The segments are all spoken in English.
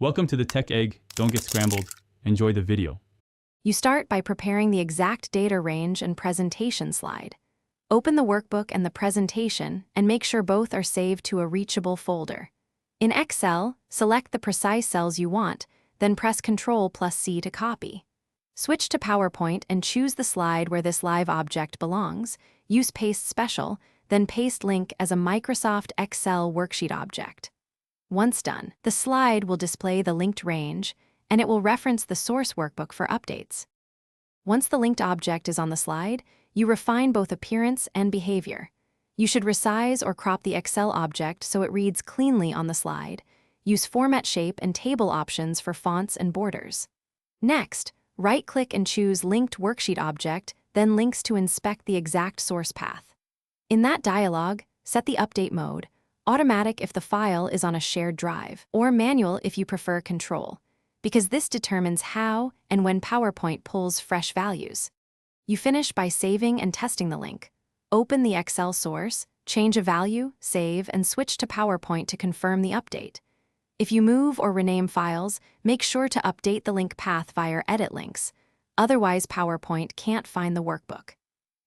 Welcome to the Tech Egg. Don't get scrambled. Enjoy the video. You start by preparing the exact data range and presentation slide. Open the workbook and the presentation and make sure both are saved to a reachable folder. In Excel, select the precise cells you want, then press Ctrl+C to copy. Switch to PowerPoint and choose the slide where this live object belongs. Use Paste Special, then paste link as a Microsoft Excel worksheet object. Once done, the slide will display the linked range, and it will reference the source workbook for updates. Once the linked object is on the slide, you refine both appearance and behavior. You should resize or crop the Excel object so it reads cleanly on the slide. Use Format Shape and Table options for fonts and borders. Next, right-click and choose Linked Worksheet Object, then Links to inspect the exact source path. In that dialog, set the update mode, automatic if the file is on a shared drive, or manual if you prefer control, because this determines how and when PowerPoint pulls fresh values. You finish by saving and testing the link. Open the Excel source, change a value, save, and switch to PowerPoint to confirm the update. If you move or rename files, make sure to update the link path via Edit Links. Otherwise, PowerPoint can't find the workbook.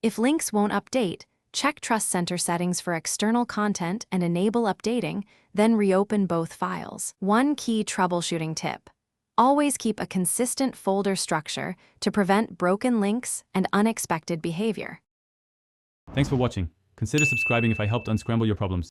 If links won't update, check Trust Center settings for external content and enable updating, then reopen both files. One key troubleshooting tip: always keep a consistent folder structure to prevent broken links and unexpected behavior. Thanks for watching. Consider subscribing if I helped unscramble your problems.